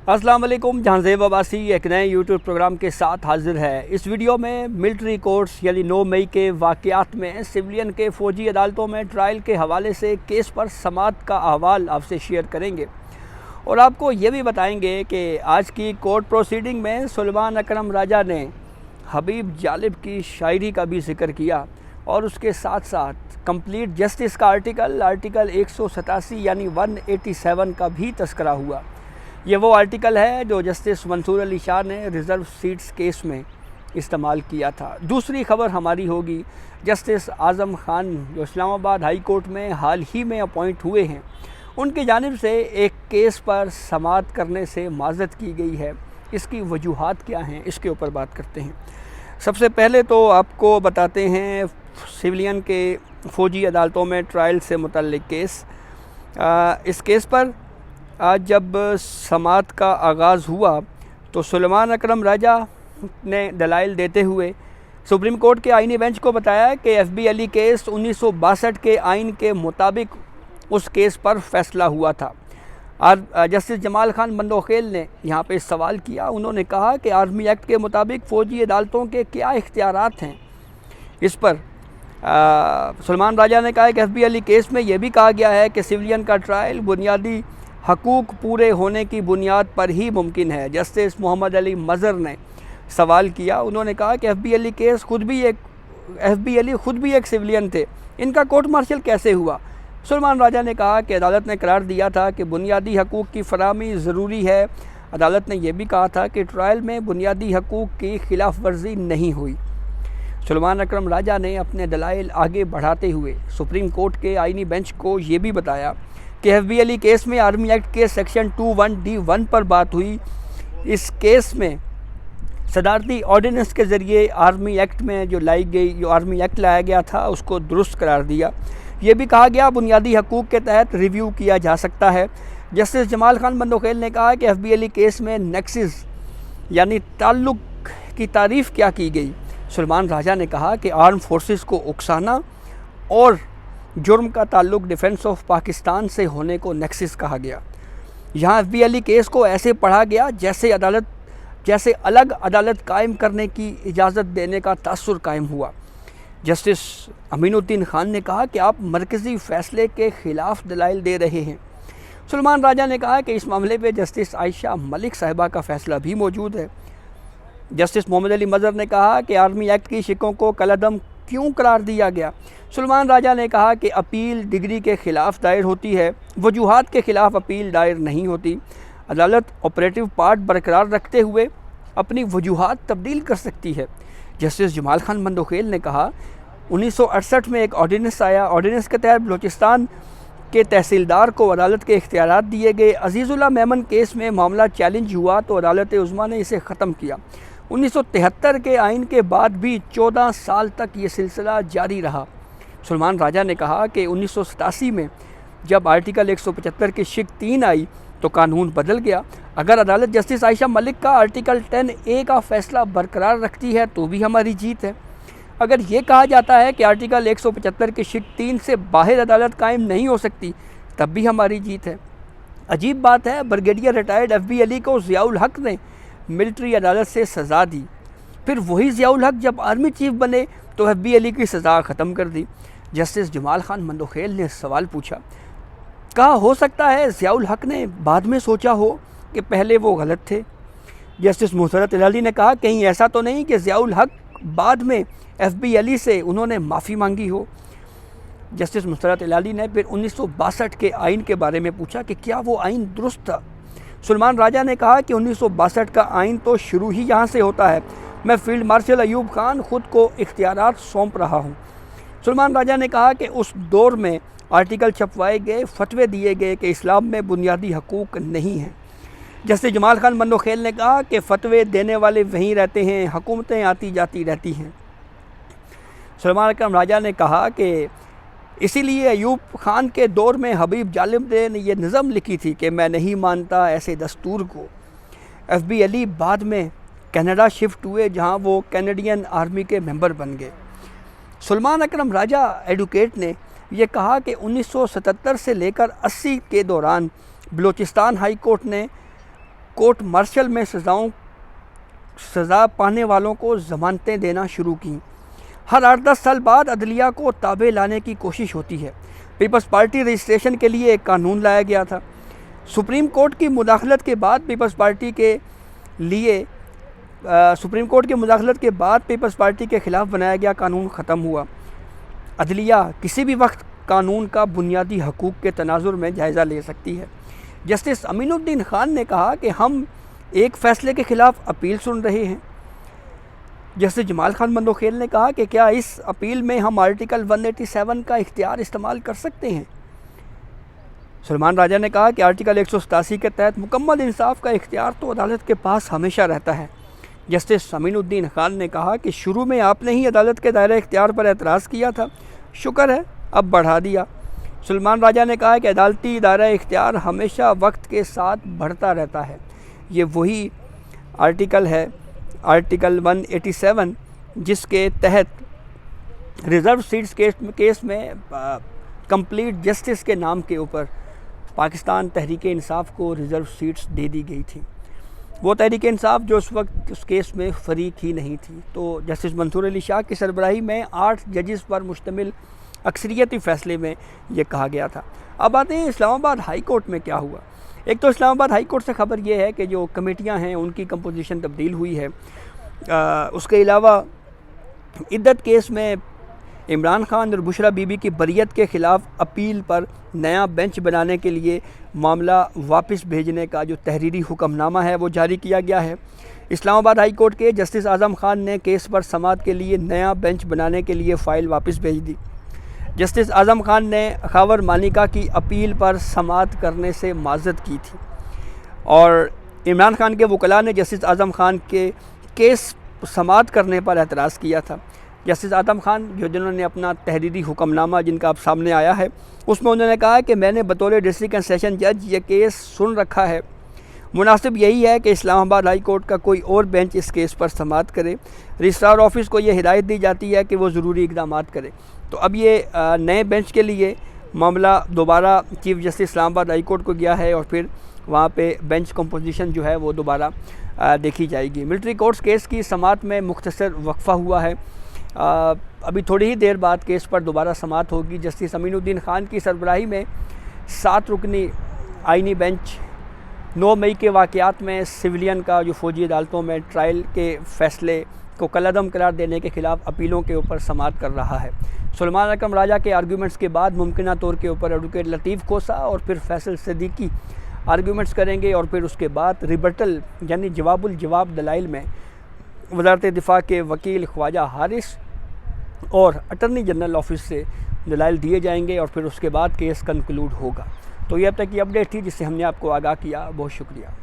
अस्सलाम वालेकुम। जहांज़ेब अब्बासी एक नए यूट्यूब प्रोग्राम के साथ हाजिर है। इस वीडियो में मिलिट्री कोर्ट्स यानी 9 मई के वाक़यात में सिविलियन के फ़ौजी अदालतों में ट्रायल के हवाले से केस पर समाअत का अहवाल आपसे शेयर करेंगे और आपको ये भी बताएंगे कि आज की कोर्ट प्रोसीडिंग में सुलेमान अकरम राजा ने हबीब जालिब की शायरी का भी जिक्र किया और उसके साथ साथ कंप्लीट जस्टिस का आर्टिकल 187 यानी 187 का भी तस्करा हुआ। ये वो आर्टिकल है जो जस्टिस मंसूर अली शाह ने रिज़र्व सीट्स केस में इस्तेमाल किया था। दूसरी खबर हमारी होगी जस्टिस आज़म ख़ान जो इस्लामाबाद हाई कोर्ट में हाल ही में अपॉइंट हुए हैं, उनकी जानिब से एक केस पर समाअत करने से माज़रत की गई है। इसकी वजूहात क्या हैं, इसके ऊपर बात करते हैं। सबसे पहले तो आपको बताते हैं सिविलियन के फ़ौजी अदालतों में ट्रायल से मुतल्लिक केस। इस केस पर आज जब समाअत का आगाज़ हुआ तो सुलेमान अकरम राजा ने दलाइल देते हुए सुप्रीम कोर्ट के आइनी बेंच को बताया कि FB अली केस 1962 के आइन के मुताबिक उस केस पर फैसला हुआ था। जस्टिस जमाल खान बंदोखेल ने यहाँ पे सवाल किया। उन्होंने कहा कि आर्मी एक्ट के मुताबिक फ़ौजी अदालतों के क्या इख्तियारात हैं। इस पर सुलेमान राजा ने कहा कि FB अली केस में यह भी कहा गया है कि सिविलियन का ट्रायल बुनियादी हकूक़ पूरे होने की बुनियाद पर ही मुमकिन है। जस्टिस मोहम्मद अली मज़र ने सवाल किया। उन्होंने कहा कि FB Ali case FB Ali खुद भी एक सिविलियन थे, इनका कोर्ट मार्शल कैसे हुआ। सुलेमान राजा ने कहा कि अदालत ने करार दिया था कि बुनियादी हकूक़ की फराहमी ज़रूरी है। अदालत ने यह भी कहा था कि ट्रायल में बुनियादी हकूक़ की खिलाफ वर्जी नहीं हुई। सुलेमान अकरम राजा ने अपने दलाइल आगे बढ़ाते हुए सुप्रीम कोर्ट के आइनी बेंच को ये भी बताया कि FB अली केस में आर्मी एक्ट के सेक्शन 21D1 पर बात हुई। इस केस में सदारती ऑर्डिनेंस के ज़रिए आर्मी एक्ट में जो आर्मी एक्ट लाया गया था उसको दुरुस्त करार दिया। ये भी कहा गया बुनियादी हकूक़ के तहत रिव्यू किया जा सकता है। जस्टिस जमाल खान बंदोखेल ने कहा कि FB अली केस में नेक्सिस यानी ताल्लुक़ की तारीफ़ क्या की गई। सुलेमान राजा ने कहा कि आर्म फोर्सेस को उकसाना और जुर्म का ताल्लुक डिफेंस ऑफ पाकिस्तान से होने को नेक्सिस कहा गया। यहाँ FB अली केस को ऐसे पढ़ा गया जैसे अलग अदालत कायम करने की इजाज़त देने का तासुर कायम हुआ। जस्टिस अमीनुद्दीन खान ने कहा कि आप मरकज़ी फ़ैसले के ख़िलाफ़ दलाइल दे रहे हैं। सुलेमान राजा ने कहा कि इस मामले पे जस्टिस आयशा मलिक साहिबा का फ़ैसला भी मौजूद है। जस्टिस मोहम्मद अली मज़र ने कहा कि आर्मी एक्ट की शिकों को कलअदम क्यों करार दिया गया। सुलेमान राजा ने कहा कि अपील डिग्री के ख़िलाफ़ दायर होती है, वजूहात के ख़िलाफ़ अपील दायर नहीं होती। अदालत ऑपरेटिव पार्ट बरकरार रखते हुए अपनी वजूहात तब्दील कर सकती है। जस्टिस जमाल खान बंदोखेल ने कहा 1968 में एक ऑर्डिनेंस आया। ऑर्डिनेंस के तहत बलूचिस्तान के तहसीलदार को अदालत के इख्तियारात दिए गए। अजीज़ुल्लाह मेमन केस में मामला चैलेंज हुआ तो अदालत उज़्मा ने इसे ख़त्म किया। 1973 के आइन के बाद भी 14 साल तक ये सिलसिला जारी रहा। सुलेमान राजा ने कहा कि 1987 में जब आर्टिकल 175 की शिक 3 आई तो कानून बदल गया। अगर अदालत जस्टिस आयशा मलिक का आर्टिकल 10A का फ़ैसला बरकरार रखती है तो भी हमारी जीत है। अगर ये कहा जाता है कि आर्टिकल 175 की शिक 3 से बाहर अदालत कायम नहीं हो सकती तब भी हमारी जीत है। अजीब बात है, ब्रिगेडियर रिटायर्ड FB अली को ज़ियाउल हक ने मिलिट्री अदालत से सज़ा दी, फिर वही ज़ियाउल हक जब आर्मी चीफ बने तो FB अली की सज़ा ख़त्म कर दी। जस्टिस जमाल खान बंदोखेल ने सवाल पूछा, कहा हो सकता है ज़ियाउल हक ने बाद में सोचा हो कि पहले वो गलत थे। जस्टिस मुसरत इलाली ने कहा कहीं ऐसा तो नहीं कि ज़ियाउल हक बाद में FB अली से उन्होंने माफ़ी मांगी हो। जस्टिस मुसरत इलाली ने फिर 1962 के आइन के बारे में पूछा कि क्या वो आइन दुरुस्त था। सुलेमान राजा ने कहा कि 1962 का आइन तो शुरू ही यहाँ से होता है। मैं फील्ड मार्शल अयूब खान खुद को इख्तियारात सौंप रहा हूँ। सुलेमान राजा ने कहा कि उस दौर में आर्टिकल छपवाए गए, फतवे दिए गए कि इस्लाम में बुनियादी हकूक़ नहीं हैं। जस्टिस जमाल खान बंदोखेल ने कहा कि फतवे देने वाले वहीं रहते हैं, हुकूमतें आती जाती रहती हैं। सुलेमान अकरम राजा ने कहा कि इसीलिए अयूब खान के दौर में हबीब जालिब ने ये नज़म लिखी थी कि मैं नहीं मानता ऐसे दस्तूर को। FB अली बाद में कनाडा शिफ्ट हुए जहाँ वो कैनेडियन आर्मी के मेंबर बन गए। सुलेमान अकरम राजा एडवोकेट ने यह कहा कि 1977 से लेकर 80 के दौरान बलूचिस्तान हाई कोर्ट ने कोर्ट मार्शल में सज़ा पाने वालों को ज़मानतें देना शुरू की। हर 8-10 साल बाद अदलिया को ताबे लाने की कोशिश होती है। पीपल्स पार्टी रजिस्ट्रेशन के लिए एक कानून लाया गया था। सुप्रीम कोर्ट की मुदाखलत के बाद पीपल्स पार्टी के ख़िलाफ़ बनाया गया कानून ख़त्म हुआ। अदलिया किसी भी वक्त कानून का बुनियादी हकूक़ के तनाजुर में जायज़ा ले सकती है। जस्टिस अमीनुद्दीन खान ने कहा कि हम एक फ़ैसले के ख़िलाफ़ अपील सुन रहे हैं। जस्टिस जमाल खान मंदोखेल ने कहा कि क्या इस अपील में हम आर्टिकल 187 का इख्तियार इस्तेमाल कर सकते हैं। सलमान राजा ने कहा कि आर्टिकल 187 के तहत मुकम्मल इंसाफ का इख्तियार तो अदालत के पास हमेशा रहता है। जस्टिस अमीनुद्दीन खान ने कहा कि शुरू में आपने ही अदालत के दायरे इख्तियार पर एतराज़ किया था, शुक्र है अब बढ़ा दिया। सलमान राजा ने कहा कि अदालती दायरा इख्तियार हमेशा वक्त के साथ बढ़ता रहता है। ये वही आर्टिकल है, आर्टिकल 187, जिसके तहत रिज़र्व सीट्स केस में कंप्लीट जस्टिस के नाम के ऊपर पाकिस्तान तहरीक इंसाफ को रिज़र्व सीट्स दे दी गई थी। वो तहरीक इंसाफ जो उस वक्त उस केस में फ़रीक ही नहीं थी। तो जस्टिस मंसूर अली शाह की सरबराही में 8 जजेस पर मुश्तमिल अक्सरियती फ़ैसले में ये कहा गया था। अब आते हैं इस्लामाबाद हाई कोर्ट में क्या हुआ। एक तो इस्लामाबाद हाई कोर्ट से ख़बर ये है कि जो कमेटियां हैं उनकी कंपोजिशन तब्दील हुई है। उसके अलावा इद्दत केस में इमरान खान और बुशरा बीबी की बरियत के ख़िलाफ़ अपील पर नया बेंच बनाने के लिए मामला वापस भेजने का जो तहरीरी हुक्मनामा है वो जारी किया गया है। इस्लामाबाद हाई कोर्ट के जस्टिस आज़म खान ने केस पर समाअत के लिए नया बेंच बनाने के लिए फ़ाइल वापस भेज दी। जस्टिस आज़म खान ने खावर मानिका की अपील पर समाअत करने से माज़रत की थी और इमरान खान के वकला ने जस्टिस आज़म खान के केस समाअत करने पर एतराज़ किया था। जस्टिस आज़म खान जिन्होंने अपना तहरीरी हुक्मनामा जिनका अब सामने आया है उसमें उन्होंने कहा कि मैंने बतौर डिस्ट्रिक्ट एंड सेशन जज ये केस सुन रखा है, मुनासिब यही है कि इस्लामाबाद हाई कोर्ट का कोई और बेंच इस केस पर समाअत करे। रजिस्ट्रार ऑफिस को ये हिदायत दी जाती है कि वो ज़रूरी इक़दाम करे। तो अब ये नए बेंच के लिए मामला दोबारा chief justice Islamabad high court को गया है और फिर वहाँ पे बेंच कंपोजिशन जो है वो दोबारा देखी जाएगी। मिलिट्री कोर्ट्स केस की समाअत में मुख्तसर वक्फ़ा हुआ है। अभी थोड़ी ही देर बाद केस पर दोबारा समाअत होगी। जस्टिस अमीनुद्दीन खान की सरबराही में 7 रुकनी आइनी बेंच 9 मई के वाक़यात में सिविलियन का जो फ़ौजी अदालतों में ट्रायल के फ़ैसले को कलअदम करार देने के ख़िलाफ़ अपीलों के ऊपर समाअत कर रहा है। सलमान अकरम राजा के आर्गूमेंट्स के बाद मुमकिना तौर के ऊपर एडवोकेट लतीफ़ खोसा और फिर फैसल सिद्दीकी आर्गूमेंट्स करेंगे और फिर उसके बाद रिबटल यानी जवाबुल जवाब दलाइल में वज़ारत दिफ़ा के वकील ख्वाजा हारिस और अटर्नी जनरल ऑफिस से दलाइल दिए जाएंगे और फिर उसके बाद केस कंक्लूड होगा। तो ये अब तक की अपडेट थी जिससे हमने आपको आगाह किया। बहुत शुक्रिया।